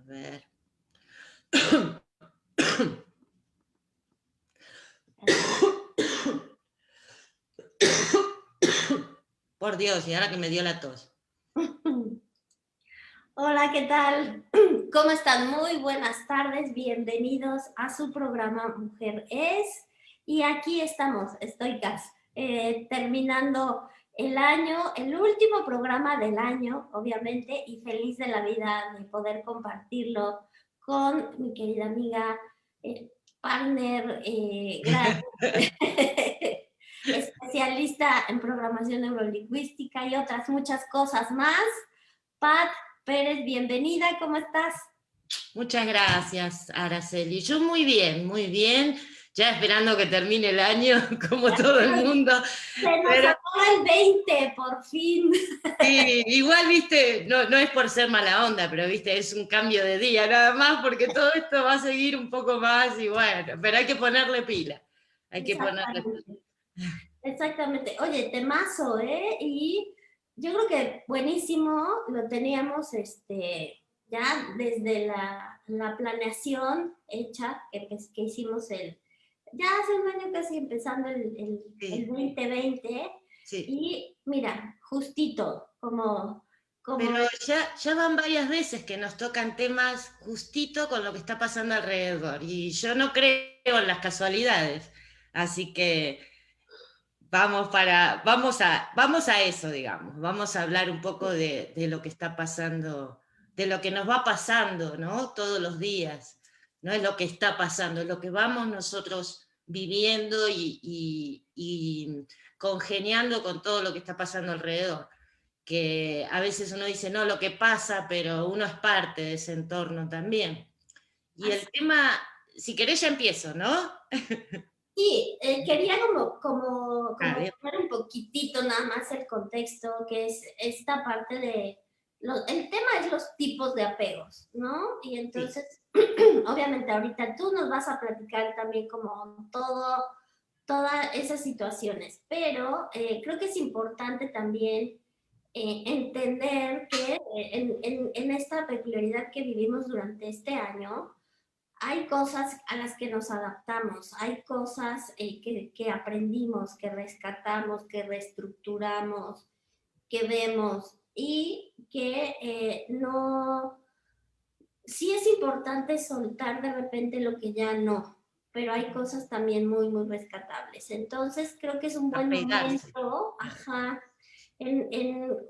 ver. Por Dios, y ahora que me dio la tos. Hola, ¿qué tal? ¿Cómo están? Muy buenas tardes, bienvenidos a su programa Mujer Es. Y aquí estamos, estoicas, terminando el año, el último programa del año, obviamente, y feliz de la vida de poder compartirlo con mi querida amiga, partner, gran especialista en programación neurolingüística y otras muchas cosas más. Pat Pérez, bienvenida, ¿cómo estás? Muchas gracias, Araceli. Yo muy bien, ya esperando que termine el año, como todo el mundo. Se nos Pero acaba el 20, por fin. sí, igual, viste, no es por ser mala onda, pero viste, es un cambio de día nada más, porque todo esto va a seguir un poco más y bueno, pero hay que ponerle pila. Hay que ponerle pila. Exactamente. Exactamente. Oye, temazo, ¿eh? Y yo creo que buenísimo, lo teníamos ya desde la planeación hecha, que hicimos ya hace un año casi empezando el Sí, 2020, sí. y mira, justito, como Pero ya van varias veces que nos tocan temas justito con lo que está pasando alrededor. Y yo no creo en las casualidades. Así que vamos a eso, digamos. Vamos a hablar un poco de lo que está pasando, de lo que nos va pasando, ¿no? Todos los días. No es lo que está pasando, es lo que vamos nosotros viviendo y congeniando con todo lo que está pasando alrededor, que a veces uno dice, no, lo que pasa, pero uno es parte de ese entorno también. Y el tema, si querés ya empiezo, ¿no? sí, quería A como ver, poner un poquitito nada más el contexto, que es esta parte de, el tema es los tipos de apegos, ¿no? Y sí. entonces, obviamente ahorita tú nos vas a platicar también como todas esas situaciones, pero creo que es importante también entender que en esta peculiaridad que vivimos durante este año, hay cosas a las que nos adaptamos, hay cosas que aprendimos, que rescatamos, que reestructuramos, que vemos y que no, sí es importante soltar de repente lo que ya no, pero hay cosas también muy, muy rescatables. Entonces creo que es un buen Apegarse. momento, ajá,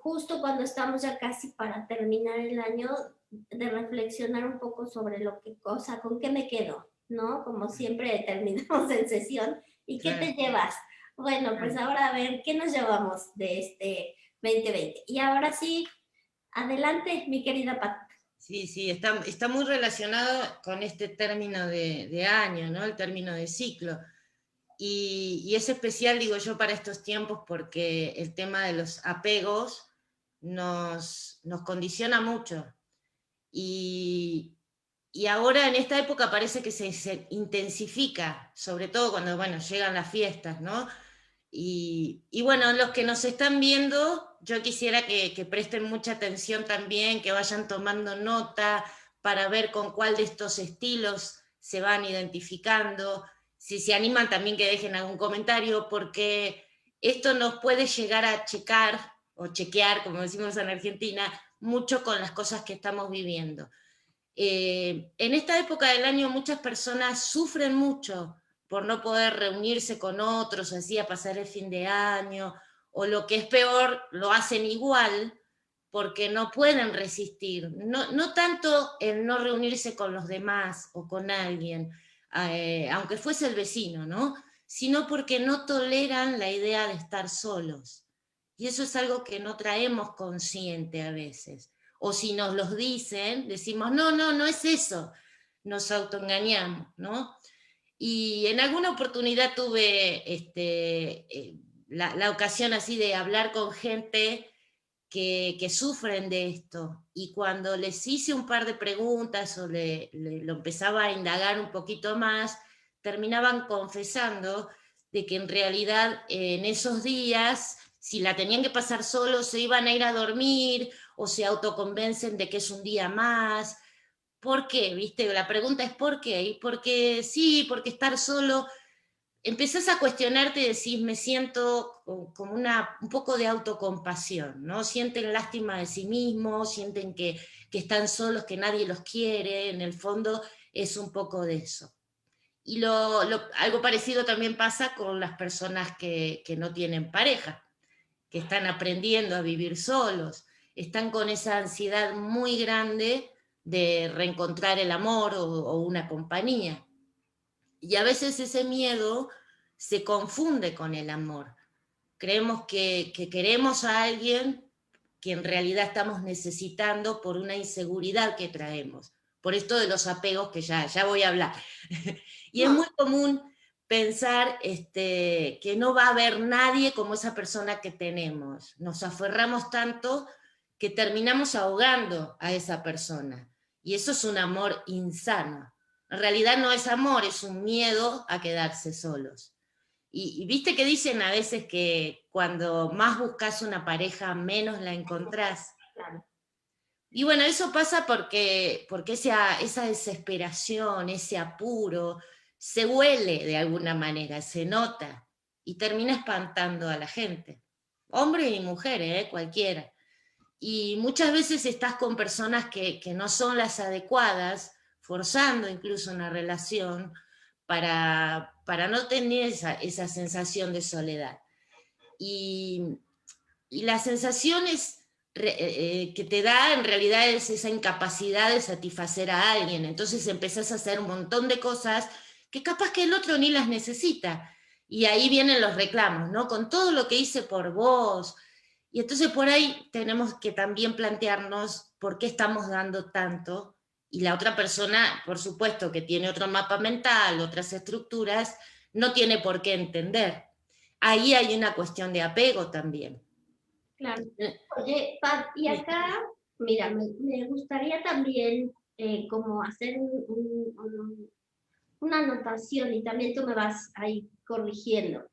justo cuando estamos ya casi para terminar el año, de reflexionar un poco sobre lo que cosa, con qué me quedo, ¿no? Como siempre terminamos en sesión. ¿Y qué Claro, te llevas? Bueno, pues claro. ahora a ver, ¿qué nos llevamos de este 2020? Y ahora sí, adelante, mi querida Pat. Sí, sí, está muy relacionado con este término de año, ¿no? El término de ciclo. Y es especial, digo yo, para estos tiempos porque el tema de los apegos nos condiciona mucho. Y, y ahora en esta época parece que se intensifica, sobre todo cuando, bueno, llegan las fiestas, ¿no? Y bueno, los que nos están viendo, yo quisiera que presten mucha atención también, que vayan tomando nota para ver con cuál de estos estilos se van identificando. Si se animan también que dejen algún comentario, porque esto nos puede llegar a checar o chequear, como decimos en Argentina, mucho con las cosas que estamos viviendo. En esta época del año muchas personas sufren mucho por no poder reunirse con otros, así a pasar el fin de año, o lo que es peor, lo hacen igual porque no pueden resistir. No tanto el no reunirse con los demás o con alguien, aunque fuese el vecino, ¿no? Sino porque no toleran la idea de estar solos. Y eso es algo que no traemos consciente a veces. O si nos los dicen, decimos, no es eso. Nos autoengañamos, ¿no? Y en alguna oportunidad tuve la ocasión así de hablar con gente que sufren de esto. Y cuando les hice un par de preguntas o lo empezaba a indagar un poquito más, terminaban confesando de que en realidad en esos días, si la tenían que pasar solos, se iban a ir a dormir o se autoconvencen de que es un día más, ¿por qué? ¿Viste? La pregunta es ¿por qué? Y porque sí, porque estar solo, empezás a cuestionarte y decís, me siento como un poco de autocompasión, ¿no? Sienten lástima de sí mismos, sienten que están solos, que nadie los quiere, en el fondo es un poco de eso. Y algo parecido también pasa con las personas que no tienen pareja, que están aprendiendo a vivir solos, están con esa ansiedad muy grande de reencontrar el amor o una compañía. Y a veces ese miedo se confunde con el amor. Creemos que queremos a alguien que en realidad estamos necesitando por una inseguridad que traemos. Por esto de los apegos que ya voy a hablar. Y es No, muy común pensar que no va a haber nadie como esa persona que tenemos. Nos aferramos tanto que terminamos ahogando a esa persona. Y eso es un amor insano. En realidad no es amor, es un miedo a quedarse solos. Y viste que dicen a veces que cuando más buscas una pareja, menos la encontrás. claro. Y bueno, eso pasa porque esa desesperación, ese apuro, se huele de alguna manera, se nota y termina espantando a la gente. Hombres y mujeres, cualquiera. Y muchas veces estás con personas que no son las adecuadas, forzando incluso una relación para no tener esa sensación de soledad. Y, y la sensación que te da en realidad es esa incapacidad de satisfacer a alguien. Entonces empezás a hacer un montón de cosas que capaz que el otro ni las necesita. Y ahí vienen los reclamos, ¿no? Con todo lo que hice por vos. Y entonces por ahí tenemos que también plantearnos por qué estamos dando tanto. Y la otra persona, por supuesto, que tiene otro mapa mental, otras estructuras, no tiene por qué entender. Ahí hay una cuestión de apego también. Claro. Oye, Pat, y acá, mira, me gustaría también como hacer una anotación y también tú me vas ahí corrigiendo.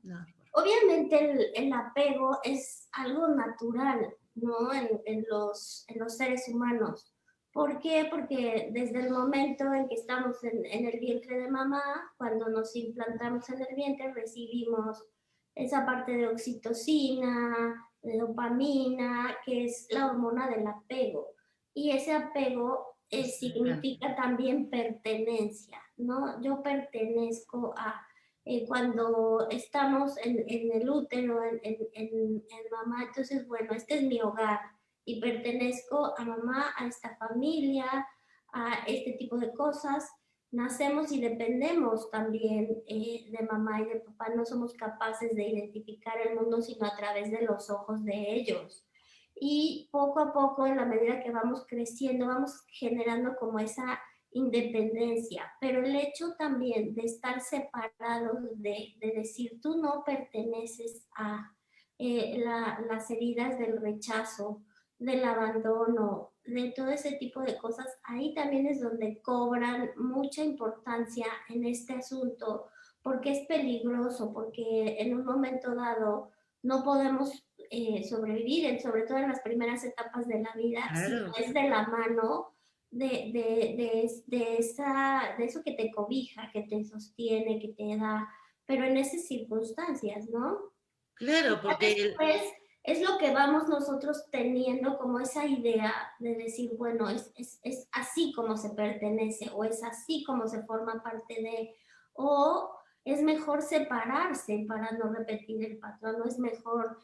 No. Obviamente el apego es algo natural, ¿no? En los seres humanos. ¿Por qué? Porque desde el momento en que estamos en el vientre de mamá, cuando nos implantamos en el vientre, recibimos esa parte de oxitocina, de dopamina, que es la hormona del apego. Y ese apego significa también pertenencia, ¿no? Yo pertenezco a cuando estamos en el útero, en mamá, entonces, bueno, este es mi hogar y pertenezco a mamá, a esta familia, a este tipo de cosas. Nacemos y dependemos también de mamá y de papá, no somos capaces de identificar el mundo sino a través de los ojos de ellos. Y poco a poco, en la medida que vamos creciendo, vamos generando como esa independencia, pero el hecho también de estar separados, de decir tú no perteneces a las heridas del rechazo, del abandono, de todo ese tipo de cosas, ahí también es donde cobran mucha importancia en este asunto, porque es peligroso, porque en un momento dado no podemos sobrevivir, sobre todo en las primeras etapas de la vida, si no Claro. es de la mano de eso que te cobija, que te sostiene, que te da, pero en esas circunstancias, ¿no? Claro, porque Después es lo que vamos nosotros teniendo como esa idea de decir, bueno, es así como se pertenece o es así como se forma parte de, o es mejor separarse para no repetir el patrón, o es mejor,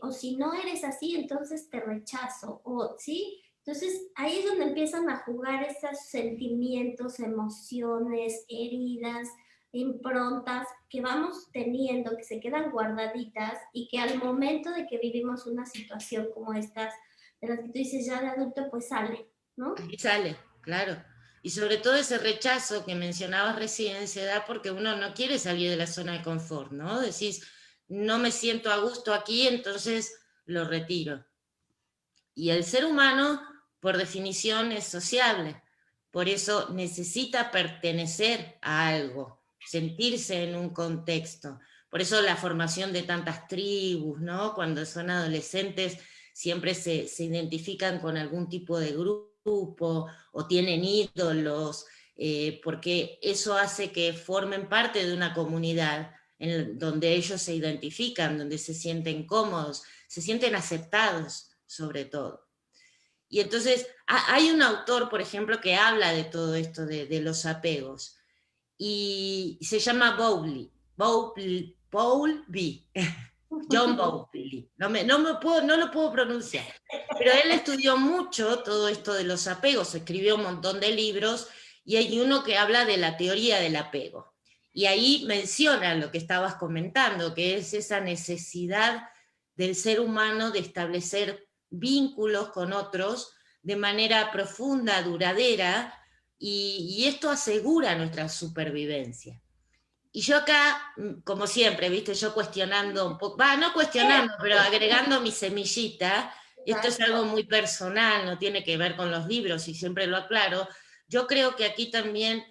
o si no eres así, entonces te rechazo, o sí. Entonces ahí es donde empiezan a jugar esos sentimientos, emociones, heridas, improntas que vamos teniendo, que se quedan guardaditas y que al momento de que vivimos una situación como estas, de las que tú dices ya de adulto, pues sale, ¿no? ahí sale, claro. Y sobre todo ese rechazo que mencionabas recién se da porque uno no quiere salir de la zona de confort, ¿no? Decís, no me siento a gusto aquí, entonces lo retiro. Y el ser humano, por definición, es sociable. Por eso necesita pertenecer a algo, sentirse en un contexto. Por eso la formación de tantas tribus, ¿no? Cuando son adolescentes siempre se identifican con algún tipo de grupo grupo, o tienen ídolos, porque eso hace que formen parte de una comunidad donde ellos se identifican, donde se sienten cómodos, se sienten aceptados sobre todo. Y entonces hay un autor, por ejemplo, que habla de todo esto de los apegos, y se llama Bowlby, John Bowlby, no lo puedo pronunciar, pero él estudió mucho todo esto de los apegos, escribió un montón de libros, y hay uno que habla de la teoría del apego. Y ahí menciona lo que estabas comentando, que es esa necesidad del ser humano de establecer vínculos con otros de manera profunda, duradera, y esto asegura nuestra supervivencia. Y yo acá, como siempre, viste, yo cuestionando un poco, no cuestionando, pero agregando mi semillita, esto es algo muy personal, no tiene que ver con los libros, y siempre lo aclaro, yo creo que aquí también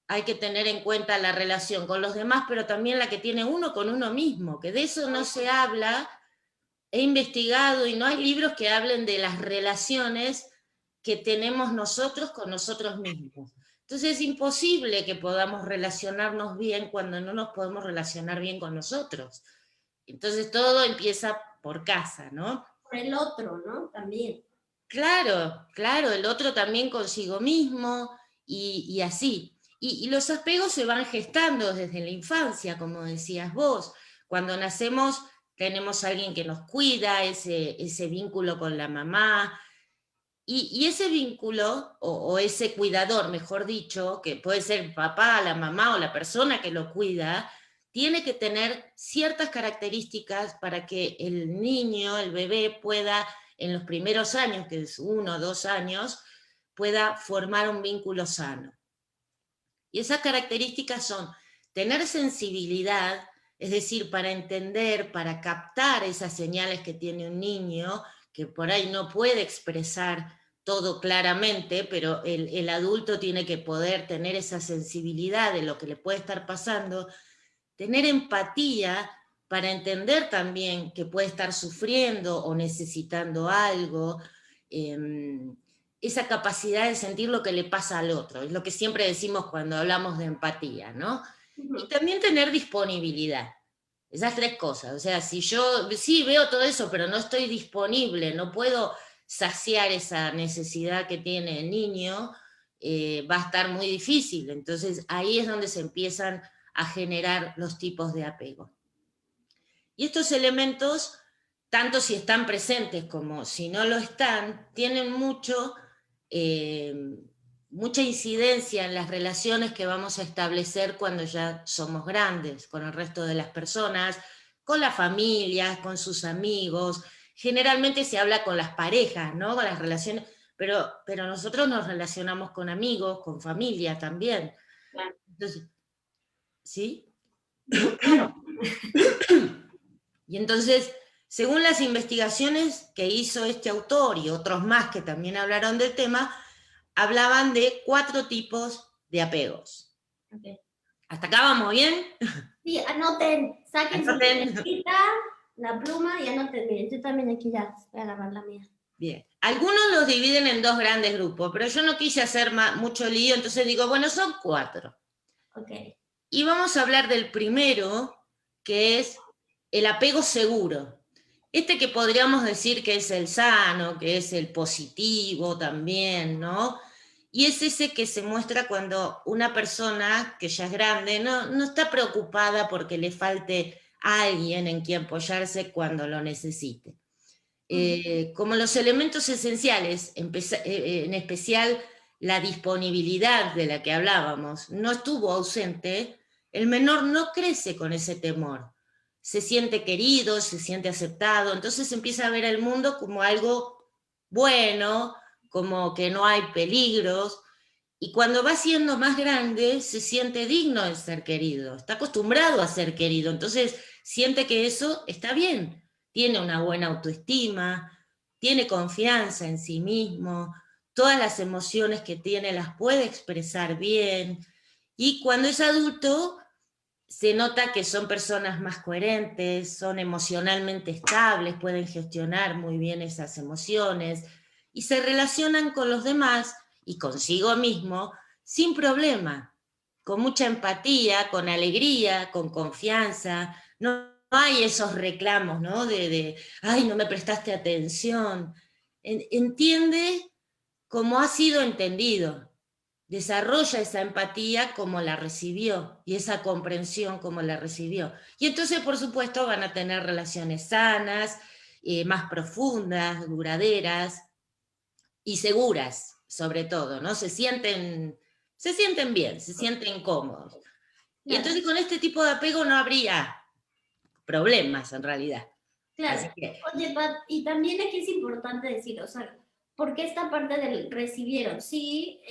hay que tener en cuenta la relación con los demás, pero también la que tiene uno con uno mismo, que de eso no se habla. He investigado y no hay libros que hablen de las relaciones que tenemos nosotros con nosotros mismos. Entonces es imposible que podamos relacionarnos bien cuando no nos podemos relacionar bien con nosotros. Entonces todo empieza por casa, ¿no? Por el otro, ¿no? También. Claro, claro, el otro también consigo mismo, y así. Y los apegos se van gestando desde la infancia, como decías vos. Cuando nacemos tenemos a alguien que nos cuida, ese vínculo con la mamá, y ese vínculo, o ese cuidador, mejor dicho, que puede ser el papá, la mamá o la persona que lo cuida, tiene que tener ciertas características para que el niño, el bebé, pueda, en los primeros años, que es 1 o 2 años, pueda formar un vínculo sano. Y esas características son tener sensibilidad, es decir, para entender, para captar esas señales que tiene un niño, que por ahí no puede expresar todo claramente, pero el adulto tiene que poder tener esa sensibilidad de lo que le puede estar pasando, tener empatía para entender también que puede estar sufriendo o necesitando algo, esa capacidad de sentir lo que le pasa al otro, es lo que siempre decimos cuando hablamos de empatía, ¿no? Y también tener disponibilidad. Esas 3 cosas, o sea, si yo sí veo todo eso, pero no estoy disponible, no puedo saciar esa necesidad que tiene el niño, va a estar muy difícil. Entonces ahí es donde se empiezan a generar los tipos de apego. Y estos elementos, tanto si están presentes como si no lo están, tienen mucha incidencia en las relaciones que vamos a establecer cuando ya somos grandes, con el resto de las personas, con las familias, con sus amigos. Generalmente se habla con las parejas, ¿no? Con las relaciones, pero nosotros nos relacionamos con amigos, con familia también. Claro. Entonces, ¿sí? Claro. Y entonces, según las investigaciones que hizo este autor y otros más que también hablaron del tema, hablaban de 4 tipos de apegos. Okay. ¿Hasta acá vamos bien? Sí, anoten, saquen su Anoten. libretita, la pluma y anoten. Miren, yo también aquí ya voy a agarrar la mía. Bien. Algunos los dividen en 2 grandes grupos, pero yo no quise hacer mucho lío, entonces digo, bueno, son 4. Okay. Y vamos a hablar del primero, que es el apego seguro. Este que podríamos decir que es el sano, que es el positivo también, ¿no? Y es ese que se muestra cuando una persona que ya es grande no está preocupada porque le falte a alguien en quien apoyarse cuando lo necesite. Como los elementos esenciales, en especial la disponibilidad de la que hablábamos, no estuvo ausente, el menor no crece con ese temor. Se siente querido, se siente aceptado, entonces empieza a ver el mundo como algo bueno, como que no hay peligros, y cuando va siendo más grande se siente digno de ser querido, está acostumbrado a ser querido, entonces siente que eso está bien, tiene una buena autoestima, tiene confianza en sí mismo, todas las emociones que tiene las puede expresar bien, y cuando es adulto se nota que son personas más coherentes, son emocionalmente estables, pueden gestionar muy bien esas emociones, y se relacionan con los demás y consigo mismo sin problema, con mucha empatía, con alegría, con confianza. No hay esos reclamos, ¿no? Ay, no me prestaste atención. Entiende como ha sido entendido, desarrolla esa empatía como la recibió y esa comprensión como la recibió. Y entonces, por supuesto, van a tener relaciones sanas, más profundas, duraderas y seguras, sobre todo, ¿no? Se sienten bien, se sienten cómodos. Y Claro, entonces con este tipo de apego no habría problemas en realidad. claro. Así que, Oye, Pat, y también aquí es importante decir, o sea, porque esta parte del recibieron, sí,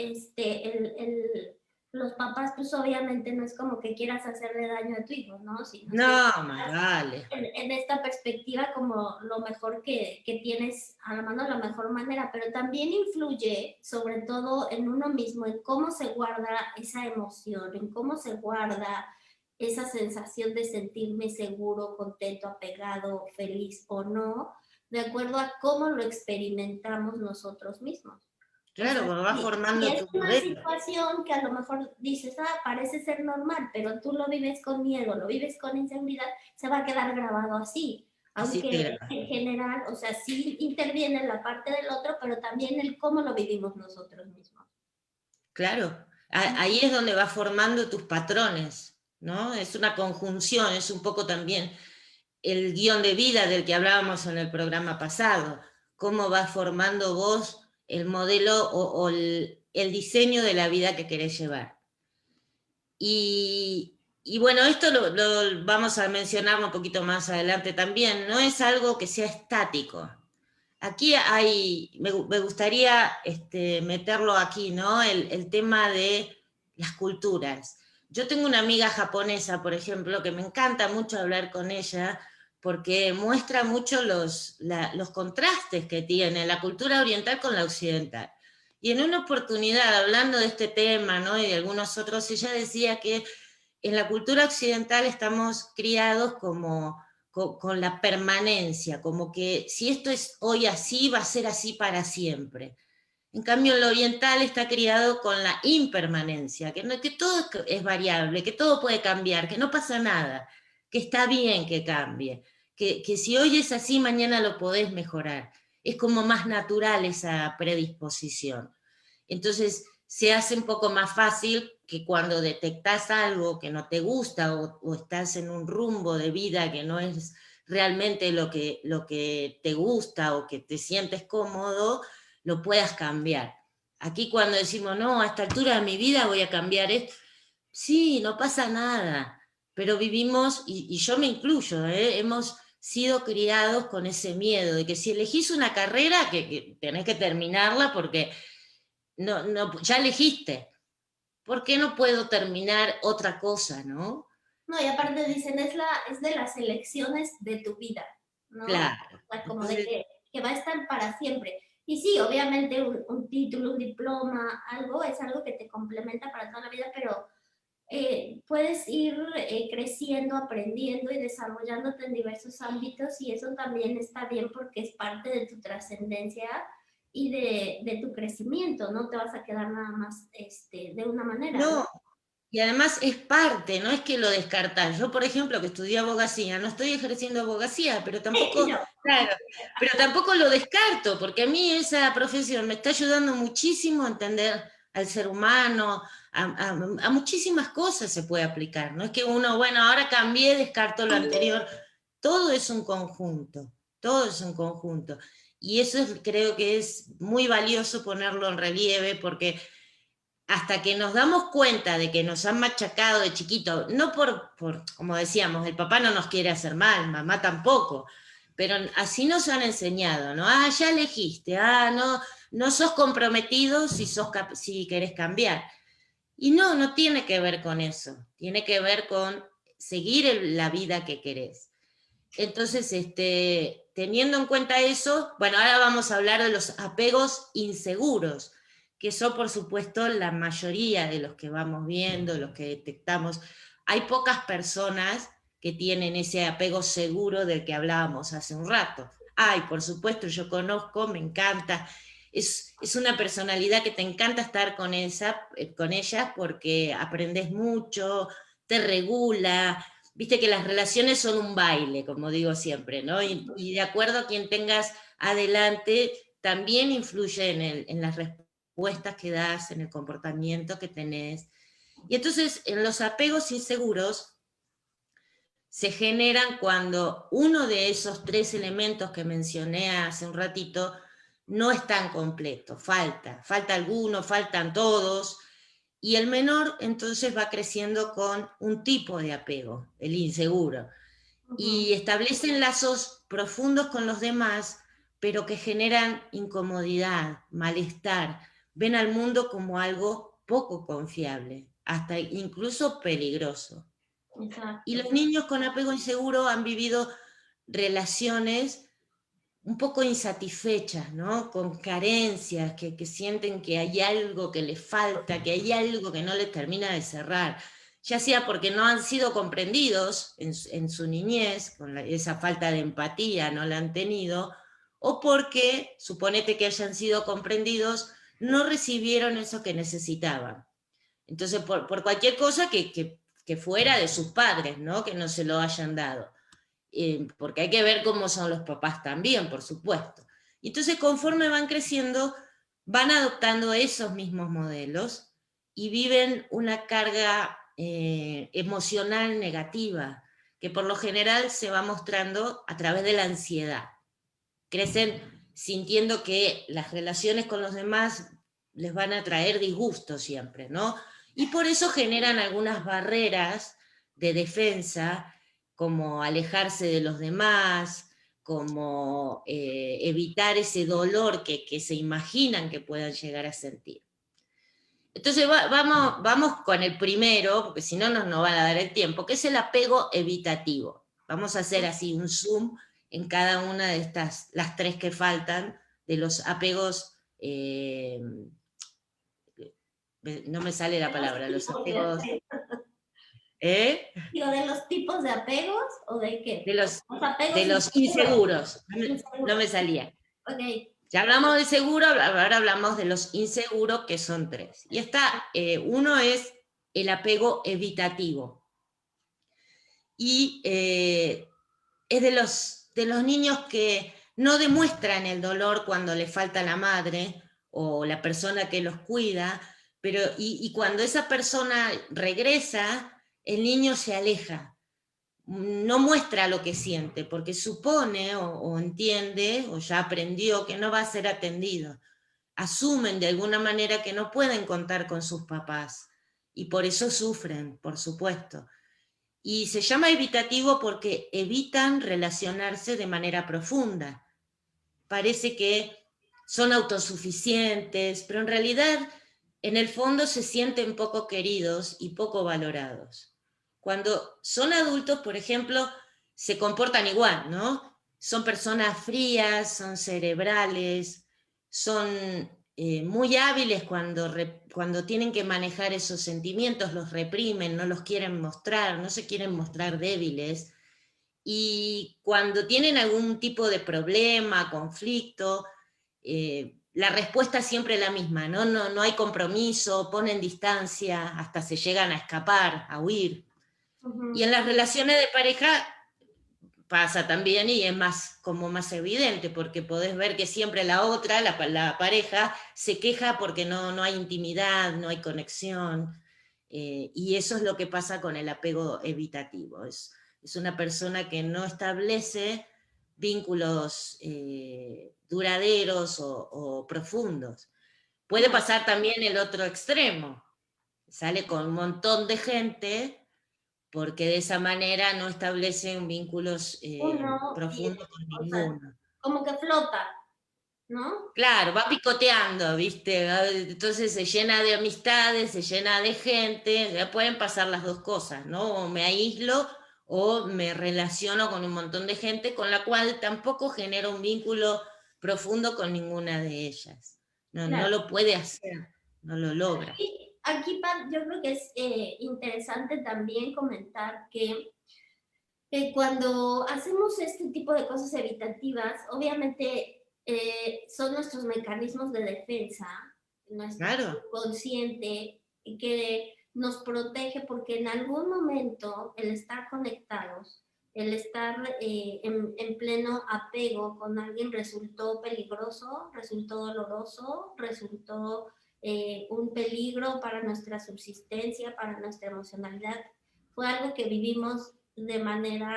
los papás, pues obviamente no es como que quieras hacerle daño a tu hijo, ¿no? Sino siempre no, más vale. en esta perspectiva como lo mejor que tienes a la mano, la mejor manera, pero también influye sobre todo en uno mismo, en cómo se guarda esa emoción, en cómo se guarda esa sensación de sentirme seguro, contento, apegado, feliz o no, de acuerdo a cómo lo experimentamos nosotros mismos. O Claro, sea, porque va si formando es tu una modelo. situación que a lo mejor dices, parece ser normal, pero tú lo vives con miedo, lo vives con inseguridad, se va a quedar grabado así. Así te Aunque graba. en general, o sea, sí interviene la parte del otro, pero también el cómo lo vivimos nosotros mismos. Claro, ahí es donde va formando tus patrones, ¿no? Es una conjunción, es un poco también el guión de vida del que hablábamos en el programa pasado, cómo vas formando vos el modelo o el diseño de la vida que querés llevar. Y bueno, esto lo vamos a mencionar un poquito más adelante también, no es algo que sea estático. Aquí me gustaría meterlo aquí, ¿no? El tema de las culturas. Yo tengo una amiga japonesa, por ejemplo, que me encanta mucho hablar con ella porque muestra mucho los contrastes que tiene la cultura oriental con la occidental. Y en una oportunidad, hablando de este tema, ¿no? Y de algunos otros, ella decía que en la cultura occidental estamos criados como con la permanencia, como que si esto es hoy así, va a ser así para siempre. En cambio, el oriental está criado con la impermanencia, que todo es variable, que todo puede cambiar, que no pasa nada, que está bien que cambie, que si hoy es así, mañana lo podés mejorar. Es como más natural esa predisposición. Entonces, se hace un poco más fácil que cuando detectas algo que no te gusta o estás en un rumbo de vida que no es realmente lo que te gusta o que te sientes cómodo, lo puedas cambiar. Aquí cuando decimos, no, a esta altura de mi vida voy a cambiar esto, sí, no pasa nada, pero vivimos, y yo me incluyo, hemos sido criados con ese miedo de que si elegís una carrera, que tenés que terminarla porque ya elegiste. ¿Por qué no puedo terminar otra cosa, no? No, y aparte dicen, es de las elecciones de tu vida, ¿no? Claro. O sea, como de Entonces, que va a estar para siempre. Y sí, obviamente un título, un diploma, algo, es algo que te complementa para toda la vida, pero puedes ir creciendo, aprendiendo y desarrollándote en diversos ámbitos y eso también está bien porque es parte de tu trascendencia y de tu crecimiento, no te vas a quedar nada más de una manera, ¿no? no, y además es parte, no es que lo descartás. Yo, por ejemplo, que estudié abogacía, no estoy ejerciendo abogacía, pero tampoco, No, claro, pero tampoco lo descarto, porque a mí esa profesión me está ayudando muchísimo a entender al ser humano, a muchísimas cosas se puede aplicar. No es que uno, bueno, ahora cambié, descarto lo anterior. Todo es un conjunto, todo es un conjunto. Y eso creo que es muy valioso ponerlo en relieve porque hasta que nos damos cuenta de que nos han machacado de chiquito, no como decíamos, el papá no nos quiere hacer mal, mamá tampoco, pero así nos han enseñado, ¿no? Ah, ya elegiste, no, no sos comprometido si querés cambiar. Y no, no tiene que ver con eso, tiene que ver con seguir la vida que querés. Entonces, teniendo en cuenta eso, bueno, ahora vamos a hablar de los apegos inseguros, que son, por supuesto, la mayoría de los que vamos viendo, los que detectamos. Hay pocas personas que tienen ese apego seguro del que hablábamos hace un rato. Ay, por supuesto, yo conozco, me encanta. es una personalidad que te encanta estar con ellas porque aprendes mucho, te regula. Viste que las relaciones son un baile, como digo siempre, ¿no? Y de acuerdo a quien tengas adelante, también influye en las respuestas que das, en el comportamiento que tenés. Y entonces, en los apegos inseguros, se generan cuando uno de esos tres elementos que mencioné hace un ratito no es tan completo, falta alguno, faltan todos, y el menor entonces va creciendo con un tipo de apego, el inseguro, y establecen lazos profundos con los demás, pero que generan incomodidad, malestar, ven al mundo como algo poco confiable, hasta incluso peligroso. Exacto. Y los niños con apego inseguro han vivido relaciones un poco insatisfechas, ¿no? Con carencias, que sienten que hay algo que les falta, que hay algo que no les termina de cerrar, ya sea porque no han sido comprendidos en su niñez, con esa falta de empatía no la han tenido, o porque, suponete que hayan sido comprendidos, no recibieron eso que necesitaban. Entonces, por cualquier cosa que fuera de sus padres, ¿no? Que no se lo hayan dado. Porque hay que ver cómo son los papás también, por supuesto. Y entonces, conforme van creciendo, van adoptando esos mismos modelos y viven una carga emocional negativa, que por lo general se va mostrando a través de la ansiedad. Crecen sintiendo que las relaciones con los demás les van a traer disgusto siempre, ¿no? Y por eso generan algunas barreras de defensa, como alejarse de los demás, como evitar ese dolor que se imaginan que puedan llegar a sentir. Entonces vamos con el primero, porque si no nos no van a dar el tiempo, que es el apego evitativo. Vamos a hacer así un zoom en cada una de estas, las tres que faltan, de los apegos, no me sale la palabra, los apegos... Digo, ¿de los tipos de apegos o de qué? De los inseguros, no me salía. Ok. Ya hablamos de seguro, ahora hablamos de los inseguros, que son tres. Y uno es el apego evitativo. Y es de los niños que no demuestran el dolor cuando le falta la madre o la persona que los cuida, y cuando esa persona regresa, el niño se aleja, no muestra lo que siente, porque supone o entiende o ya aprendió que no va a ser atendido. Asumen de alguna manera que no pueden contar con sus papás y por eso sufren, por supuesto. Y se llama evitativo porque evitan relacionarse de manera profunda. Parece que son autosuficientes, pero en realidad en el fondo se sienten poco queridos y poco valorados. Cuando son adultos, por ejemplo, se comportan igual, ¿no? Son personas frías, son cerebrales, son muy hábiles cuando tienen que manejar esos sentimientos, los reprimen, no los quieren mostrar, no se quieren mostrar débiles. Y cuando tienen algún tipo de problema, conflicto, la respuesta es siempre la misma, ¿no? No hay compromiso, ponen distancia, hasta se llegan a escapar, a huir. Y en las relaciones de pareja pasa también y es como más evidente, porque podés ver que siempre la otra, la pareja, se queja porque no hay intimidad, no hay conexión, y eso es lo que pasa con el apego evitativo. Es una persona que no establece vínculos duraderos o profundos. Puede pasar también el otro extremo, sale con un montón de gente porque de esa manera no establecen vínculos profundos con ninguno. Como que flota, ¿no? Claro, va picoteando, ¿viste? Entonces se llena de amistades, se llena de gente, ya pueden pasar las dos cosas, ¿no? O me aíslo o me relaciono con un montón de gente con la cual tampoco genero un vínculo profundo con ninguna de ellas. No lo puede hacer, no lo logra. Aquí yo creo que es interesante también comentar que cuando hacemos este tipo de cosas evitativas, obviamente son nuestros mecanismos de defensa, nuestro Claro, subconsciente, que nos protege porque en algún momento el estar conectados, el estar en pleno apego con alguien resultó peligroso, resultó doloroso, resultó un peligro para nuestra subsistencia, para nuestra emocionalidad. Fue algo que vivimos de manera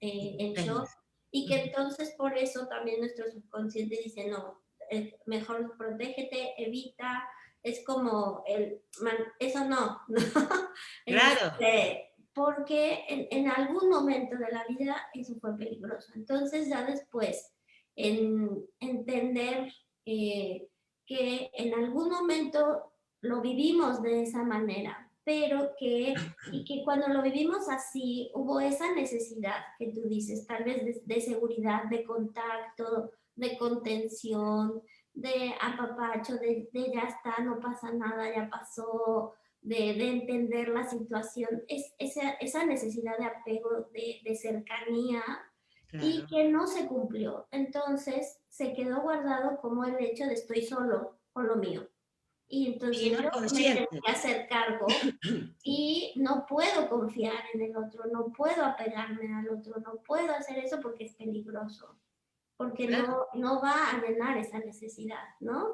en shock y que entonces por eso también nuestro subconsciente dice, no, mejor protégete, evita, es como eso no, ¿no? claro. Porque en algún momento de la vida eso fue peligroso. Entonces ya después, en entender que en algún momento lo vivimos de esa manera, pero y que cuando lo vivimos así, hubo esa necesidad que tú dices, tal vez de seguridad, de contacto, de contención, de apapacho, de ya está, no pasa nada, ya pasó, de entender la situación, esa necesidad de apego, de cercanía, y Claro. que no se cumplió. Entonces se quedó guardado como el hecho de estoy solo con lo mío. Y Y entonces no yo es me tengo consciente. que hacer cargo y no puedo confiar en el otro, no puedo apegarme al otro, no puedo hacer eso porque es peligroso, porque Claro. no va a llenar esa necesidad, ¿no?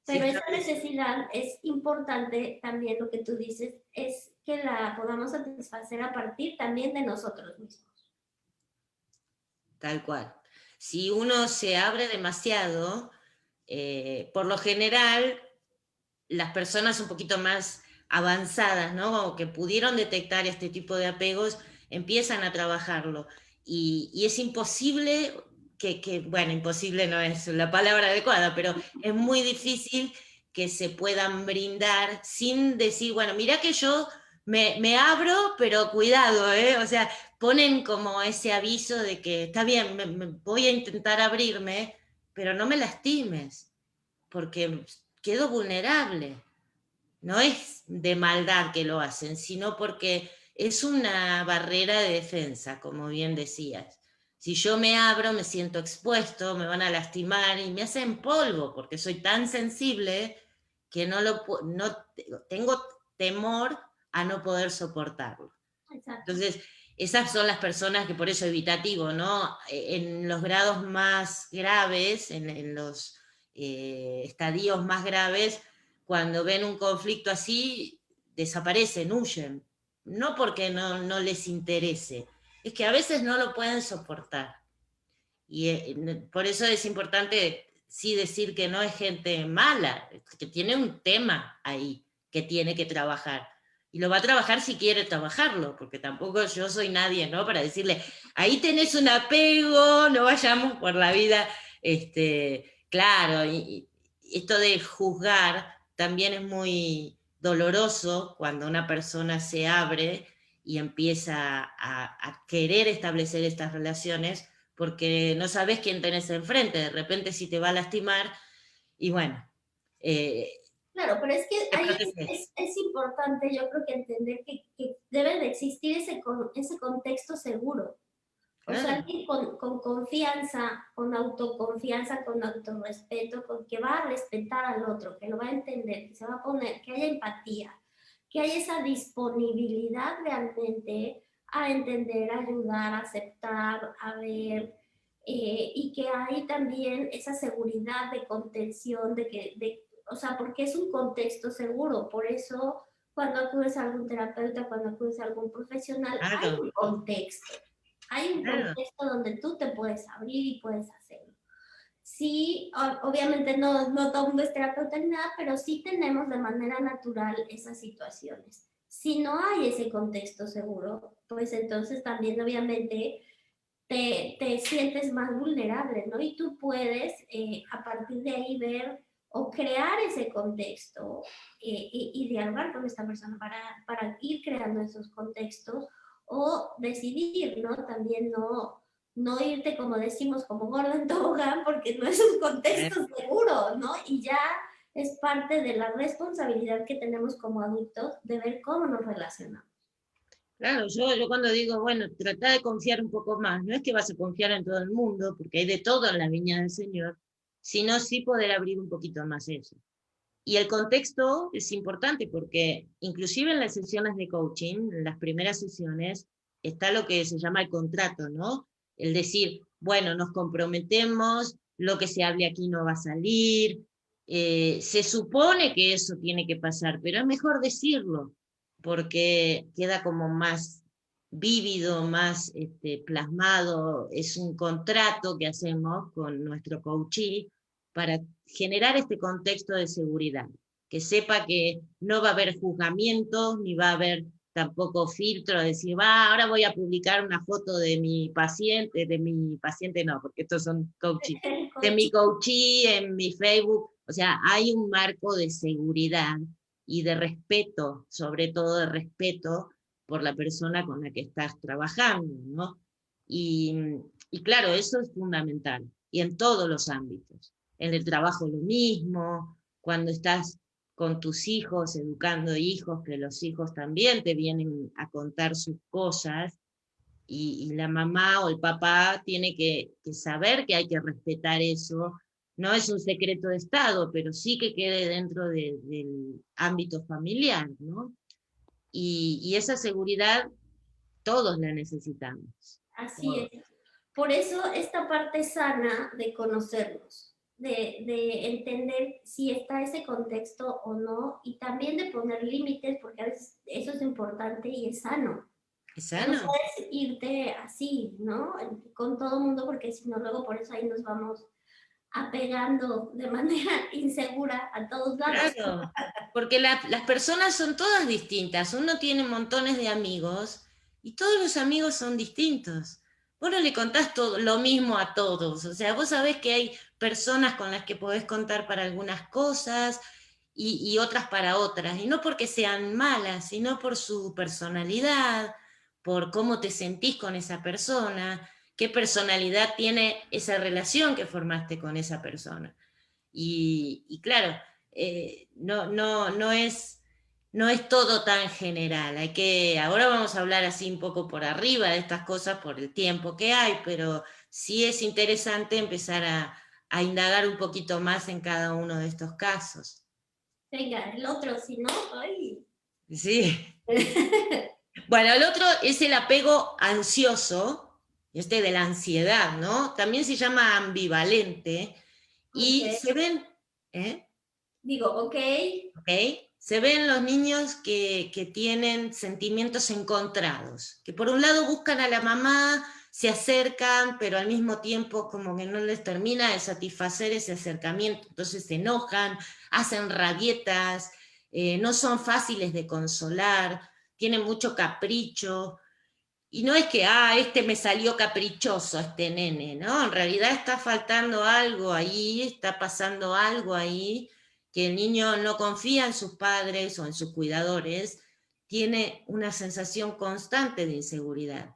Sí, Pero está esa bien. necesidad es importante también lo que tú dices, es que la podamos satisfacer a partir también de nosotros mismos. Tal cual. Si uno se abre demasiado, por lo general, las personas un poquito más avanzadas, ¿no? O que pudieron detectar este tipo de apegos, empiezan a trabajarlo. Y es imposible bueno, imposible no es la palabra adecuada, pero es muy difícil que se puedan brindar sin decir, bueno, mira que yo me abro, pero cuidado, ¿eh? O sea, ponen como ese aviso de que está bien, voy a intentar abrirme, pero no me lastimes, porque quedo vulnerable. No es de maldad que lo hacen, sino porque es una barrera de defensa, como bien decías. Si yo me abro, me siento expuesto, me van a lastimar y me hacen polvo, porque soy tan sensible que no tengo temor a no poder soportarlo. Exacto. Entonces, esas son las personas que por eso evitativo, ¿no? En los grados más graves, en los estadios más graves, cuando ven un conflicto así, desaparecen, huyen. No porque no les interese, es que a veces no lo pueden soportar. Y por eso es importante sí decir que no es gente mala, que tiene un tema ahí que tiene que trabajar. Y lo va a trabajar si quiere trabajarlo, porque tampoco yo soy nadie, ¿no? Para decirle, ahí tenés un apego, no vayamos por la vida, claro, y esto de juzgar también es muy doloroso cuando una persona se abre y empieza a querer establecer estas relaciones porque no sabes quién tenés enfrente, de repente si te va a lastimar, y bueno, eh, Claro, pero es que te ahí proteges. es importante, yo creo que entender que debe de existir ese contexto seguro. O sea, Claro, alguien con confianza, con autoconfianza, con autorrespeto, con que va a respetar al otro, que lo va a entender, que se va a poner, que haya empatía, que haya esa disponibilidad realmente a entender, a ayudar, a aceptar, a ver, y que hay también esa seguridad de contención, o sea, porque es un contexto seguro, por eso cuando acudes a algún terapeuta, cuando acudes a algún profesional, hay claro, un contexto. Hay un claro. contexto donde tú te puedes abrir y puedes hacerlo. Sí, obviamente no todo el mundo es terapeuta ni nada, pero sí tenemos de manera natural esas situaciones. Si no hay ese contexto seguro, pues entonces también obviamente te sientes más vulnerable, ¿no? Y tú puedes a partir de ahí ver o crear ese contexto y dialogar con esta persona para ir creando esos contextos o decidir, ¿no? También no irte, como decimos, como gordo en tobogán, porque no es un contexto seguro, ¿no? Y ya es parte de la responsabilidad que tenemos como adultos de ver cómo nos relacionamos. Claro, yo cuando digo, bueno, trata de confiar un poco más, no es que vas a confiar en todo el mundo, porque hay de todo en la viña del Señor, sino sí poder abrir un poquito más eso. Y el contexto es importante porque inclusive en las sesiones de coaching, en las primeras sesiones, está lo que se llama el contrato, ¿no? El decir, bueno, nos comprometemos, lo que se hable aquí no va a salir, se supone que eso tiene que pasar, pero es mejor decirlo, porque queda como más vívido, más plasmado, es un contrato que hacemos con nuestro coachee para generar este contexto de seguridad, que sepa que no va a haber juzgamientos, ni va a haber tampoco filtro de decir, va, ahora voy a publicar una foto de mi paciente no, porque estos son coaching, de mi coachee en mi Facebook, o sea, hay un marco de seguridad y de respeto, sobre todo de respeto por la persona con la que estás trabajando, ¿no? Y, y claro, eso es fundamental, y en todos los ámbitos. En el trabajo lo mismo, cuando estás con tus hijos, educando hijos, que los hijos también te vienen a contar sus cosas, y la mamá o el papá tiene que saber que hay que respetar eso. No es un secreto de Estado, pero sí que quede dentro del ámbito familiar, ¿no? Y esa seguridad todos la necesitamos. Así Todos. es. Por eso esta parte sana de conocernos, de entender si está ese contexto o no, y también de poner límites, porque a veces eso es importante y es sano. ¿Es Que no sano? puedes irte así, ¿no? Con todo el mundo, porque si no, luego por eso ahí nos vamos apegando de manera insegura a todos lados. Claro, porque las personas son todas distintas. Uno tiene montones de amigos y todos los amigos son distintos. Vos no le contás todo, lo mismo a todos. O sea, vos sabés que hay personas con las que podés contar para algunas cosas y otras para otras. Y no porque sean malas, sino por su personalidad, por cómo te sentís con esa persona, qué personalidad tiene esa relación que formaste con esa persona. Y claro, no es todo tan general. Ahora vamos a hablar así un poco por arriba de estas cosas por el tiempo que hay, pero sí es interesante empezar a indagar un poquito más en cada uno de estos casos. Venga, el otro, si no, ay. Sí. Bueno, el otro es el apego ansioso, de la ansiedad, ¿no? También se llama ambivalente Ok. y se ven, ¿eh? Digo, ok, ¿Ok? Se ven los niños que tienen sentimientos encontrados, que por un lado buscan a la mamá, se acercan, pero al mismo tiempo como que no les termina de satisfacer ese acercamiento, entonces se enojan, hacen rabietas, no son fáciles de consolar, tienen mucho capricho, y no es que, este me salió caprichoso, este nene, ¿no? En realidad está faltando algo ahí, está pasando algo ahí, que el niño no confía en sus padres o en sus cuidadores, tiene una sensación constante de inseguridad.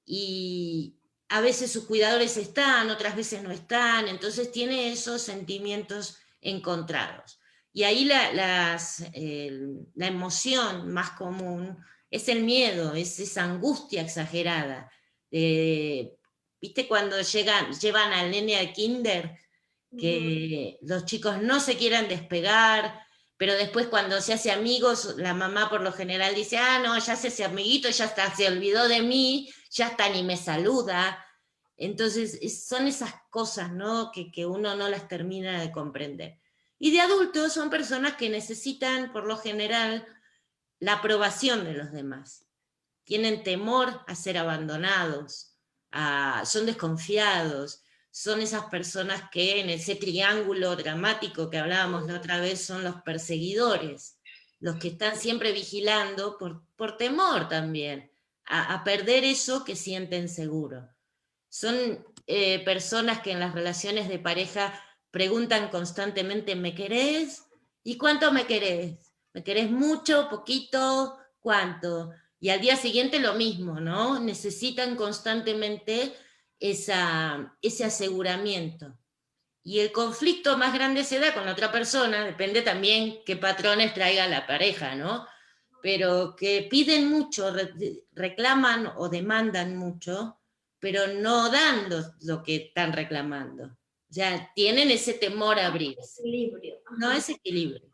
Y a veces sus cuidadores están, otras veces no están, entonces tiene esos sentimientos encontrados. Y ahí la emoción más común es el miedo, es esa angustia exagerada. ¿Viste cuando llevan al nene al kinder? Que los chicos no se quieran despegar, pero después cuando se hace amigos, la mamá por lo general dice, no, ya se hace amiguito, ya está, se olvidó de mí, ya está, ni me saluda. Entonces, son esas cosas, ¿no? Que uno no las termina de comprender. Y de adultos son personas que necesitan, por lo general, la aprobación de los demás. Tienen temor a ser abandonados, son desconfiados, son esas personas que en ese triángulo dramático que hablábamos la otra vez son los perseguidores, los que están siempre vigilando por temor también, a perder eso que sienten seguro. Son personas que en las relaciones de pareja preguntan constantemente, ¿me querés? ¿Y cuánto me querés? ¿Me querés mucho, poquito, cuánto? Y al día siguiente lo mismo, ¿no? Necesitan constantemente ese aseguramiento. Y el conflicto más grande se da con la otra persona, depende también qué patrones traiga la pareja, ¿no? Pero que piden mucho, reclaman o demandan mucho, pero no dan lo que están reclamando. O ya tienen ese temor a abrirse. Equilibrio. No Ajá. es equilibrio.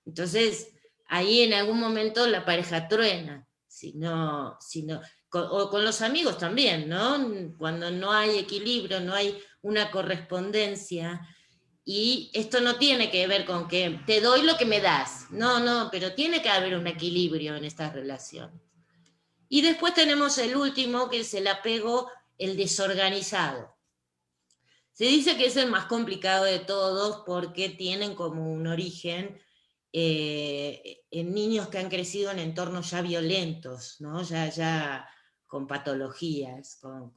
Entonces, ahí en algún momento la pareja truena, o con los amigos también, ¿no? Cuando no hay equilibrio, no hay una correspondencia, y esto no tiene que ver con que te doy lo que me das, no, pero tiene que haber un equilibrio en estas relaciones. Y después tenemos el último, que es el apego, el desorganizado. Se dice que es el más complicado de todos porque tienen como un origen en niños que han crecido en entornos ya violentos, ¿no? Ya con patologías, con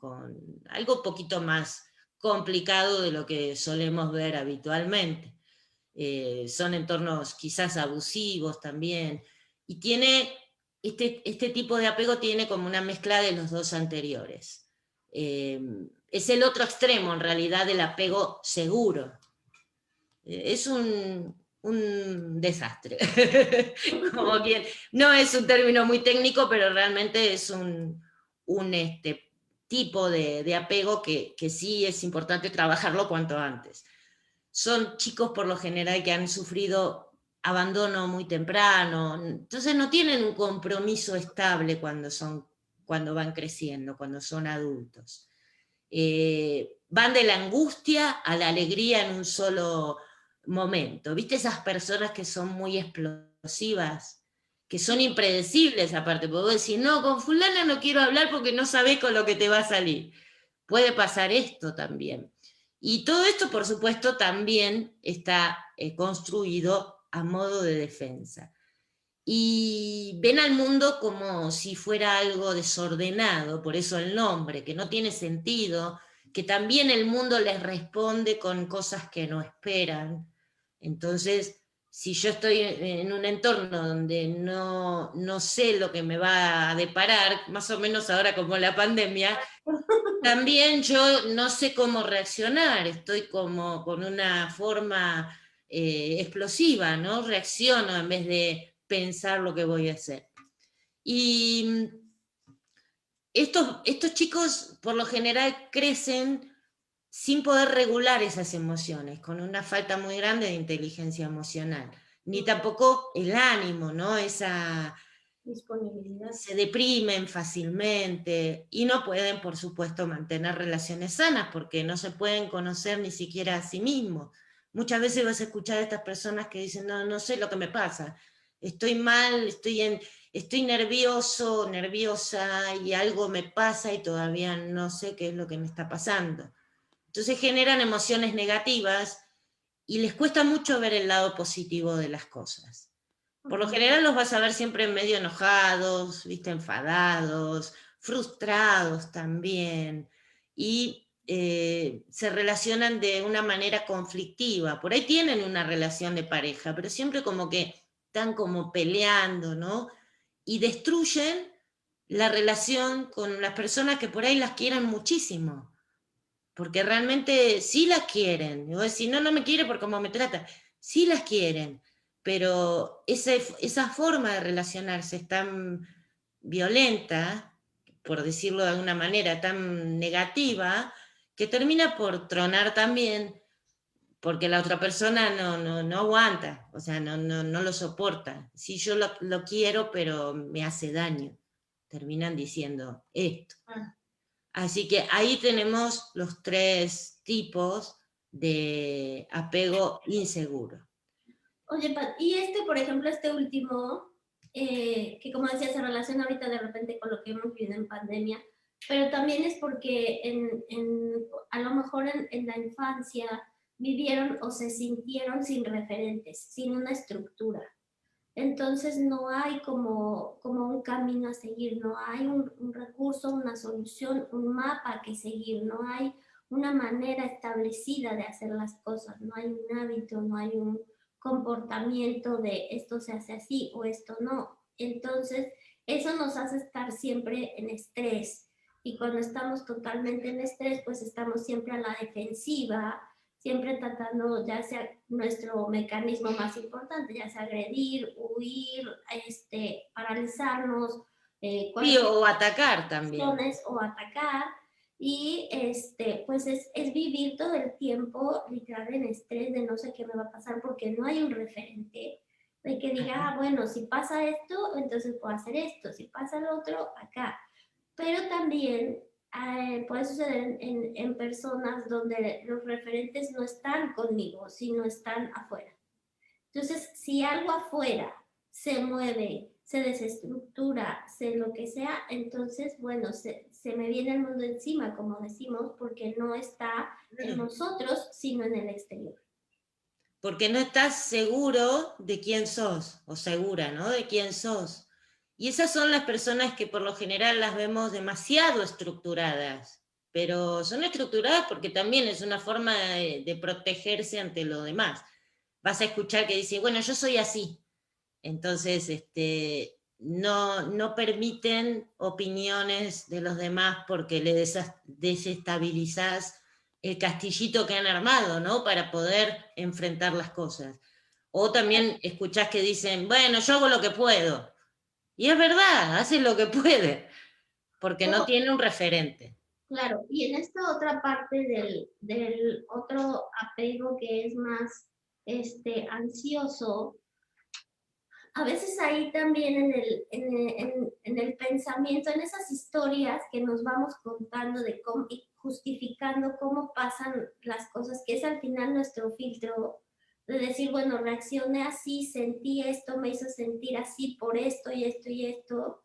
algo un poquito más complicado de lo que solemos ver habitualmente. Son entornos quizás abusivos también, y tiene, este tipo de apego tiene como una mezcla de los dos anteriores. Es el otro extremo en realidad del apego seguro. Es un desastre. Como quien, no es un término muy técnico, pero realmente es un tipo de apego que sí es importante trabajarlo cuanto antes. Son chicos por lo general que han sufrido abandono muy temprano, entonces no tienen un compromiso estable cuando van creciendo, cuando son adultos. Van de la angustia a la alegría en un solo momento. ¿Viste esas personas que son muy explosivas? Que son impredecibles aparte, porque vos decís, no, con fulana no quiero hablar porque no sabés con lo que te va a salir. Puede pasar esto también. Y todo esto, por supuesto, también está construido a modo de defensa. Y ven al mundo como si fuera algo desordenado, por eso el nombre, que no tiene sentido, que también el mundo les responde con cosas que no esperan. Entonces, si yo estoy en un entorno donde no sé lo que me va a deparar, más o menos ahora como la pandemia, también yo no sé cómo reaccionar, estoy como con una forma explosiva, ¿no? Reacciono en vez de pensar lo que voy a hacer. Y estos chicos por lo general crecen sin poder regular esas emociones, con una falta muy grande de inteligencia emocional, ni tampoco el ánimo, ¿no? Esa Disponibilidad. se deprimen fácilmente y no pueden, por supuesto, mantener relaciones sanas porque no se pueden conocer ni siquiera a sí mismos. Muchas veces vas a escuchar a estas personas que dicen, no sé lo que me pasa, estoy mal, estoy nervioso, nerviosa y algo me pasa y todavía no sé qué es lo que me está pasando. Entonces generan emociones negativas y les cuesta mucho ver el lado positivo de las cosas. Por lo general los vas a ver siempre medio enojados, ¿viste? Enfadados, frustrados también, y se relacionan de una manera conflictiva. Por ahí tienen una relación de pareja, pero siempre como que están como peleando, ¿no? Y destruyen la relación con las personas que por ahí las quieren muchísimo, porque realmente sí las quieren. Y vos decís, no me quiere por cómo me trata. Sí las quieren, pero esa forma de relacionarse es tan violenta, por decirlo de alguna manera, tan negativa, que termina por tronar también, porque la otra persona no aguanta, o sea, no lo soporta. Sí, yo lo quiero, pero me hace daño. Terminan diciendo esto. Así que ahí tenemos los tres tipos de apego inseguro. Oye, Pat, y por ejemplo, este último, que como decía, se relaciona ahorita de repente con lo que hemos vivido en pandemia, pero también es porque a lo mejor en la infancia vivieron o se sintieron sin referentes, sin una estructura. Entonces no hay como un camino a seguir, no hay un recurso, una solución, un mapa que seguir, no hay una manera establecida de hacer las cosas, no hay un hábito, no hay un comportamiento de esto se hace así o esto no. Entonces eso nos hace estar siempre en estrés, y cuando estamos totalmente en estrés, pues estamos siempre a la defensiva, siempre tratando, ya sea nuestro mecanismo más importante, ya sea agredir, huir, paralizarnos, Sí, o atacar también. o atacar. Y pues es vivir todo el tiempo literal en estrés de no sé qué me va a pasar porque no hay un referente de que diga, ah, bueno, si pasa esto, entonces puedo hacer esto, si pasa lo otro, acá. Pero también puede suceder en personas donde los referentes no están conmigo, sino están afuera. Entonces, si algo afuera se mueve, se desestructura, se lo que sea, entonces, bueno, se me viene el mundo encima, como decimos, porque no está en nosotros, sino en el exterior. Porque no estás seguro de quién sos, o segura, ¿no? De quién sos. Y esas son las personas que por lo general las vemos demasiado estructuradas, pero son estructuradas porque también es una forma de protegerse ante lo demás. Vas a escuchar que dice, bueno, yo soy así. Entonces, no permiten opiniones de los demás porque le desestabilizás el castillito que han armado, ¿no? Para poder enfrentar las cosas. O también escuchás que dicen, bueno, yo hago lo que puedo. Y es verdad, hace lo que puede, porque no tiene un referente. Claro, y en esta otra parte del otro apego que es más ansioso, a veces ahí también en el pensamiento, en esas historias que nos vamos contando de cómo, y justificando cómo pasan las cosas, que es al final nuestro filtro, de decir, bueno, reaccioné así, sentí esto, me hizo sentir así por esto y esto y esto,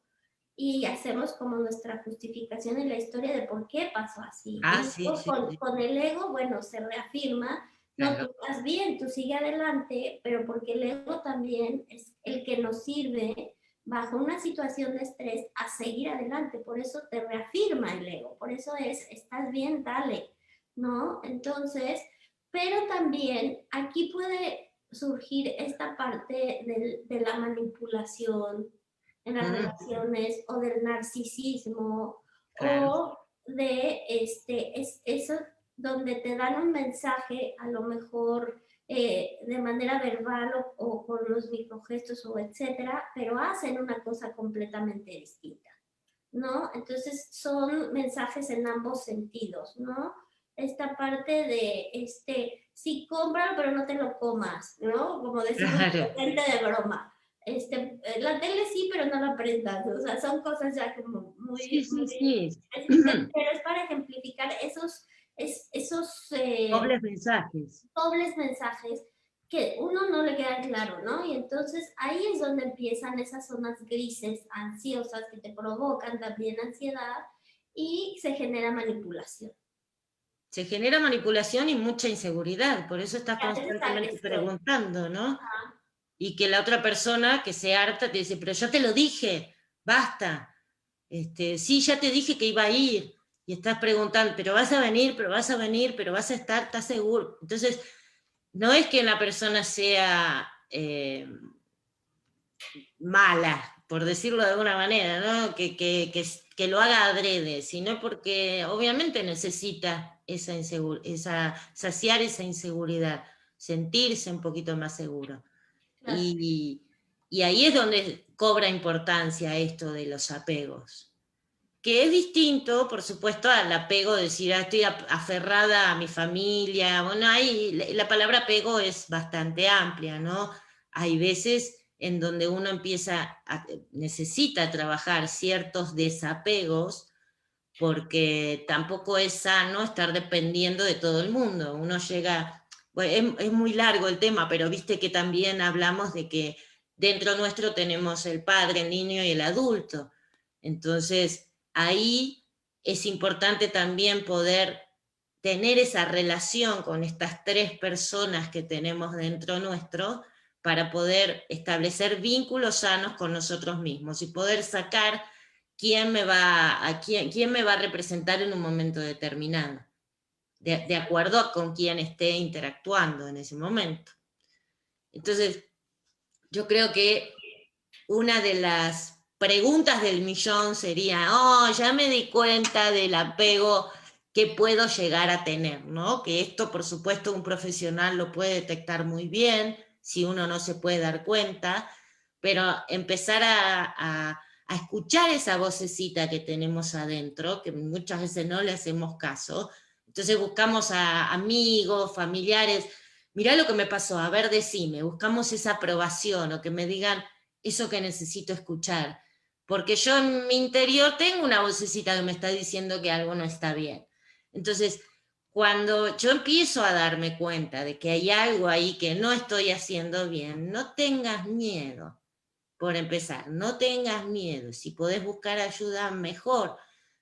y hacemos como nuestra justificación en la historia de por qué pasó así. Ah, Y sí, sí, sí. con el ego, bueno, se reafirma, no, Claro. tú estás bien, tú sigue adelante, pero porque el ego también es el que nos sirve bajo una situación de estrés a seguir adelante, por eso te reafirma el ego, por eso es, estás bien, dale, ¿no? Entonces, pero también aquí puede surgir esta parte de la manipulación en las relaciones o del narcisismo Claro. o de eso donde te dan un mensaje a lo mejor de manera verbal o con los microgestos o etcétera, pero hacen una cosa completamente distinta, ¿no? Entonces son mensajes en ambos sentidos, ¿no? Esta parte de, sí, cómpralo, pero no te lo comas, ¿no? Como decimos Claro. gente de broma. La tele sí, pero no la prendas, o sea, son cosas ya como Sí, muy, sí, muy sí. específicas, pero es para ejemplificar esos Dobles mensajes. dobles mensajes que uno no le queda claro, ¿no? Y entonces ahí es donde empiezan esas zonas grises, ansiosas, que te provocan también ansiedad y se genera manipulación. Se genera manipulación y mucha inseguridad, por eso estás A veces constantemente agresión. preguntando, ¿no? Ajá. Y que la otra persona que se harta te dice, pero ya te lo dije, basta. Sí, ya te dije que iba a ir. Y estás preguntando, pero vas a venir, pero vas a venir, pero vas a estar, ¿estás seguro? Entonces, no es que la persona sea mala, por decirlo de alguna manera, ¿no? Que lo haga adrede, sino porque obviamente necesita saciar esa inseguridad, sentirse un poquito más seguro. Claro. Y ahí es donde cobra importancia esto de los apegos, que es distinto, por supuesto, al apego de decir, estoy aferrada a mi familia. Bueno, ahí la palabra apego es bastante amplia, ¿no? Hay veces en donde uno necesita trabajar ciertos desapegos, porque tampoco es sano estar dependiendo de todo el mundo. Uno llega, bueno, es muy largo el tema, pero viste que también hablamos de que dentro nuestro tenemos el padre, el niño y el adulto. Entonces, ahí es importante también poder tener esa relación con estas tres personas que tenemos dentro nuestro para poder establecer vínculos sanos con nosotros mismos y poder sacar quién me va a representar en un momento determinado, de acuerdo con quién esté interactuando en ese momento. Entonces, yo creo que una de las preguntas del millón sería, oh, ya me di cuenta del apego que puedo llegar a tener, ¿no? Que esto, por supuesto, un profesional lo puede detectar muy bien, si uno no se puede dar cuenta, pero empezar a a escuchar esa vocecita que tenemos adentro, que muchas veces no le hacemos caso. Entonces buscamos a amigos, familiares, mirá lo que me pasó, a ver, decime, buscamos esa aprobación o que me digan eso que necesito escuchar. Porque yo en mi interior tengo una vocecita que me está diciendo que algo no está bien. Entonces, cuando yo empiezo a darme cuenta de que hay algo ahí que no estoy haciendo bien, no tengas miedo. Por empezar, no tengas miedo. Si podés buscar ayuda, mejor.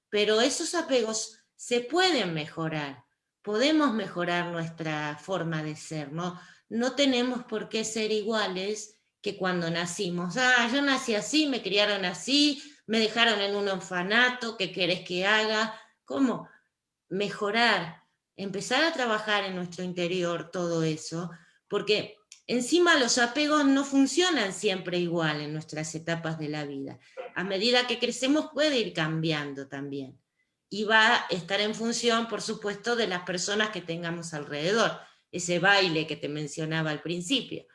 Pero esos apegos se pueden mejorar. Podemos mejorar nuestra forma de ser, ¿no? No tenemos por qué ser iguales que cuando nacimos. Ah, yo nací así, me criaron así, me dejaron en un orfanato, ¿qué querés que haga? ¿Cómo? Mejorar, empezar a trabajar en nuestro interior todo eso, porque encima los apegos no funcionan siempre igual en nuestras etapas de la vida. A medida que crecemos puede ir cambiando también. Y va a estar en función, por supuesto, de las personas que tengamos alrededor. Ese baile que te mencionaba al principio.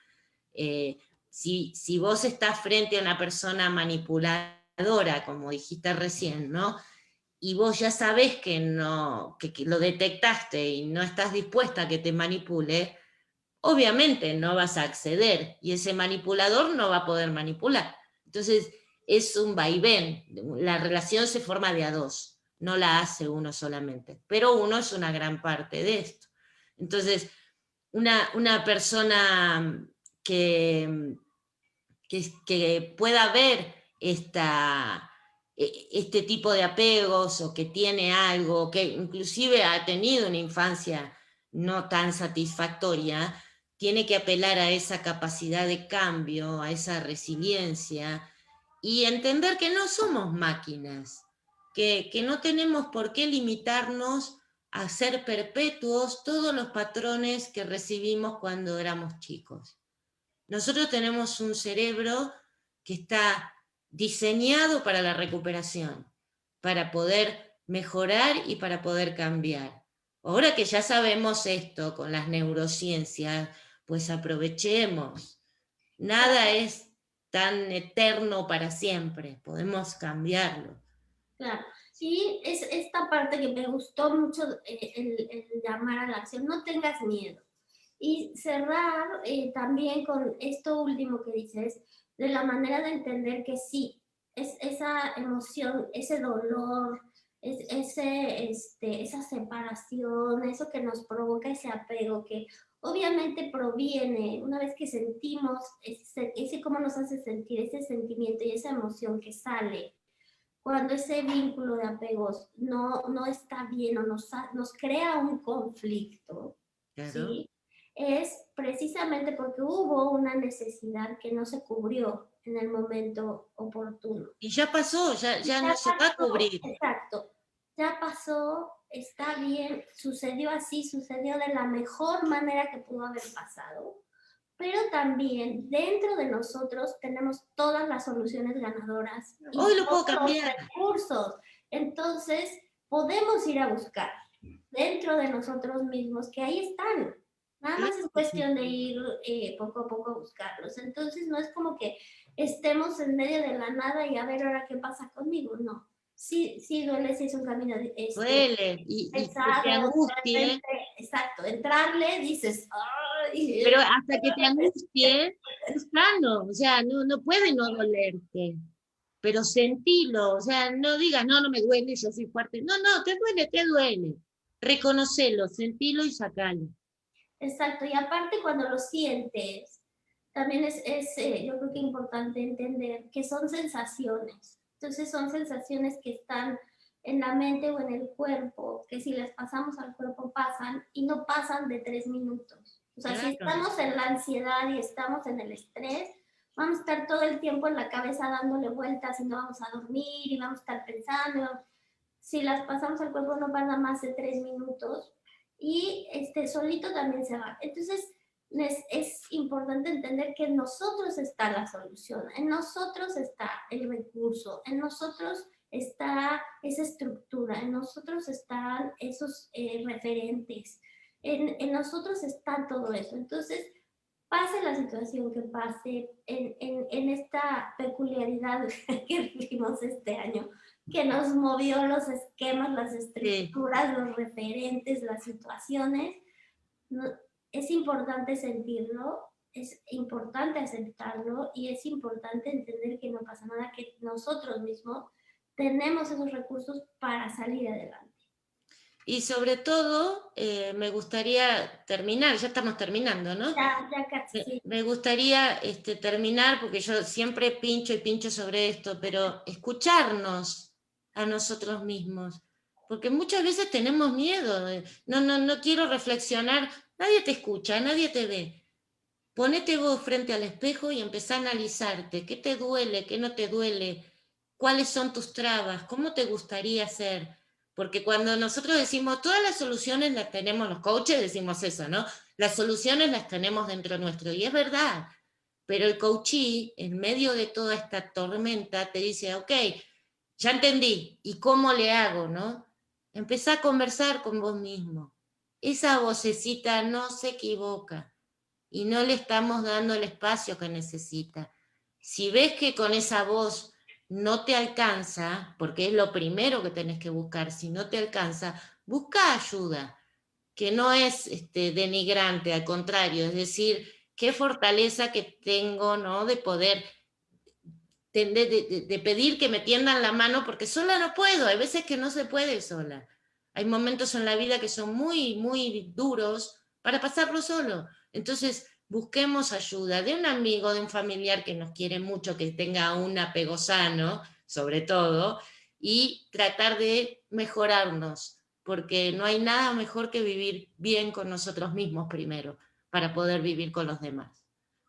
Si vos estás frente a una persona manipuladora, como dijiste recién, ¿no? Y vos ya sabés que, no, que lo detectaste y no estás dispuesta a que te manipule, obviamente no vas a acceder y ese manipulador no va a poder manipular. Entonces es un vaivén, la relación se forma de a dos, no la hace uno solamente, pero uno es una gran parte de esto. Entonces, una persona que, que pueda ver este tipo de apegos o que tiene algo, que inclusive ha tenido una infancia no tan satisfactoria, tiene que apelar a esa capacidad de cambio, a esa resiliencia y entender que no somos máquinas, que no tenemos por qué limitarnos a ser perpetuos todos los patrones que recibimos cuando éramos chicos. Nosotros tenemos un cerebro que está diseñado para la recuperación, para poder mejorar y para poder cambiar. Ahora que ya sabemos esto con las neurociencias, pues aprovechemos. Nada es tan eterno para siempre, podemos cambiarlo. Claro. Y es esta parte que me gustó mucho, el llamar a la acción, no tengas miedo. Y cerrar también con esto último que dices, de la manera de entender que sí, es esa emoción, ese dolor, esa separación, eso que nos provoca ese apego, que obviamente proviene, una vez que sentimos ese cómo nos hace sentir, ese sentimiento y esa emoción que sale cuando ese vínculo de apegos no está bien o nos crea un conflicto, Claro. ¿sí? Es precisamente porque hubo una necesidad que no se cubrió en el momento oportuno. Y ya pasó, ya Ya no se va a pasó, cubrir. exacto, ya pasó, está bien, sucedió así, sucedió de la mejor manera que pudo haber pasado, pero también dentro de nosotros tenemos todas las soluciones ganadoras y Hoy lo puedo todos los cambiar. recursos. Entonces, podemos ir a buscar dentro de nosotros mismos, que ahí están. Nada más es Claro que sí. cuestión de ir poco a poco a buscarlos. Entonces, no es como que estemos en medio de la nada y a ver ahora qué pasa conmigo. No. Sí, sí duele, sí es un camino Duele y que te pesado, angustie. exacto, entrarle, dices, ay, Pero hasta que te angustie, es sano, o sea, no puede no dolerte, pero sentilo, o sea, no digas, no me duele, yo soy fuerte. No, te duele, te duele. Reconocelo, sentilo y sacalo. exacto, y aparte cuando lo sientes, también yo creo que importante entender que son sensaciones. Entonces son sensaciones que están en la mente o en el cuerpo, que si las pasamos al cuerpo pasan y no pasan de 3 minutos. O sea, si Claro, estamos en la ansiedad y estamos en el estrés, vamos a estar todo el tiempo en la cabeza dándole vueltas y no vamos a dormir y vamos a estar pensando. Si las pasamos al cuerpo no pasa más de 3 minutos y solito también se va. Entonces, es importante entender que en nosotros está la solución, en nosotros está el recurso, en nosotros está esa estructura, en nosotros están esos referentes, en nosotros está todo eso. Entonces, pase la situación que pase, en esta peculiaridad que vivimos este año, que nos movió los esquemas, las estructuras, los referentes, las situaciones, no, es importante sentirlo, es importante aceptarlo y es importante entender que no pasa nada, que nosotros mismos tenemos esos recursos para salir adelante. Y sobre todo, me gustaría terminar, ya estamos terminando, ¿no? Ya casi, sí. Me gustaría terminar, porque yo siempre pincho y pincho sobre esto, pero escucharnos a nosotros mismos, porque muchas veces tenemos miedo, no quiero reflexionar, nadie te escucha, nadie te ve. Ponete vos frente al espejo y empezá a analizarte, qué te duele, qué no te duele, cuáles son tus trabas, cómo te gustaría ser. Porque cuando nosotros decimos, todas las soluciones las tenemos, los coaches decimos eso, ¿no? Las soluciones las tenemos dentro nuestro, y es verdad. Pero el coachí, en medio de toda esta tormenta, te dice, ok, ya entendí, ¿y cómo le hago, no? Empezá a conversar con vos mismo. Esa vocecita no se equivoca y no le estamos dando el espacio que necesita. Si ves que con esa voz no te alcanza, porque es lo primero que tenés que buscar, si no te alcanza, busca ayuda, que no es denigrante, al contrario, es decir, qué fortaleza que tengo, ¿no? De poder, de pedir que me tiendan la mano, porque sola no puedo, hay veces que no se puede sola. Hay momentos en la vida que son muy, muy duros para pasarlo solo. Entonces, busquemos ayuda de un amigo, de un familiar que nos quiere mucho, que tenga un apego sano, sobre todo, y tratar de mejorarnos, porque no hay nada mejor que vivir bien con nosotros mismos primero, para poder vivir con los demás.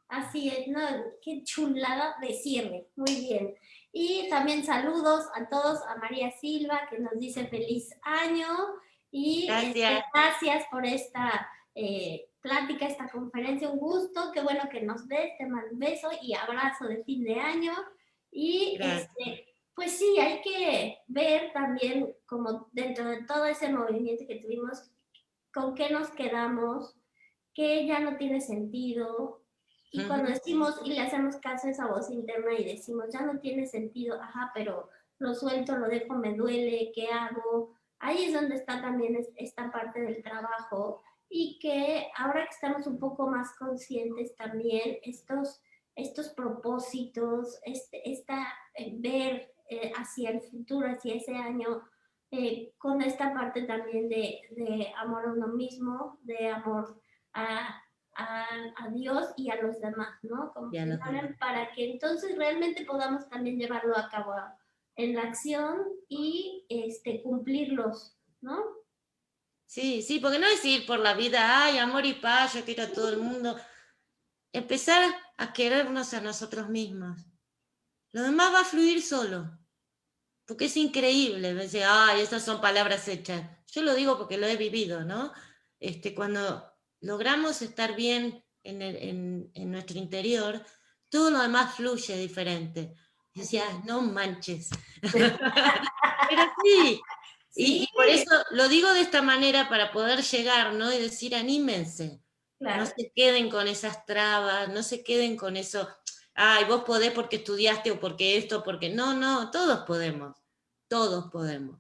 Así es, no, qué chulada decirle, muy bien. Y también saludos a todos, a María Silva, que nos dice feliz año, y Gracias. gracias por esta plática, esta conferencia, un gusto, qué bueno que nos des, te mando un beso y abrazo de fin de año. Y pues sí, hay que ver también, como dentro de todo ese movimiento que tuvimos, con qué nos quedamos, qué ya no tiene sentido. Y cuando decimos y le hacemos caso a esa voz interna y decimos, ya no tiene sentido, ajá, pero lo suelto, lo dejo, me duele, ¿qué hago? Ahí es donde está también esta parte del trabajo, y que ahora que estamos un poco más conscientes también, estos propósitos, ver hacia el futuro, hacia ese año, con esta parte también de amor a uno mismo, de amor a, a Dios y a los demás, ¿no? Como para que entonces realmente podamos también llevarlo a cabo en la acción y cumplirlos, ¿no? Sí, sí, porque no es ir por la vida, ay, amor y paz, yo quiero a todo el mundo. Empezar a querernos a nosotros mismos. Lo demás va a fluir solo, porque es increíble. Decir, ay, esas son palabras hechas. Yo lo digo porque lo he vivido, ¿no? Cuando logramos estar bien en nuestro interior, todo lo demás fluye diferente. Y decía, no manches. Pero sí, sí. y por eso lo digo de esta manera para poder llegar, ¿no? Y decir, anímense. Claro. No se queden con esas trabas, no se queden con eso, ay, vos podés porque estudiaste o porque esto, porque no, todos podemos, todos podemos.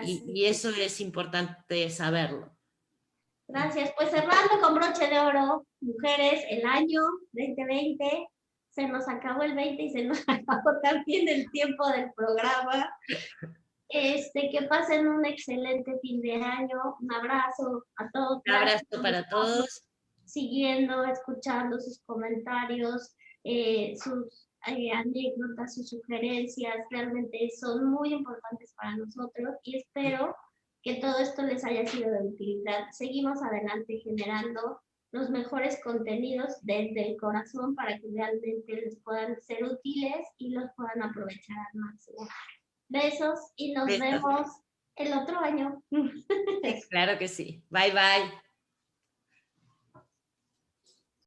Y eso es importante saberlo. Gracias. Pues cerrando con broche de oro, mujeres, el año 2020, se nos acabó el 20 y se nos acabó también el tiempo del programa. Que pasen un excelente fin de año. Un abrazo a todos. Un abrazo para todos. Siguiendo, escuchando sus comentarios, sus anécdotas, sus sugerencias, realmente son muy importantes para nosotros y espero que todo esto les haya sido de utilidad. Seguimos adelante generando los mejores contenidos desde el corazón para que realmente les puedan ser útiles y los puedan aprovechar al máximo. Besos y nos vemos el otro año. Claro que sí. Bye, bye.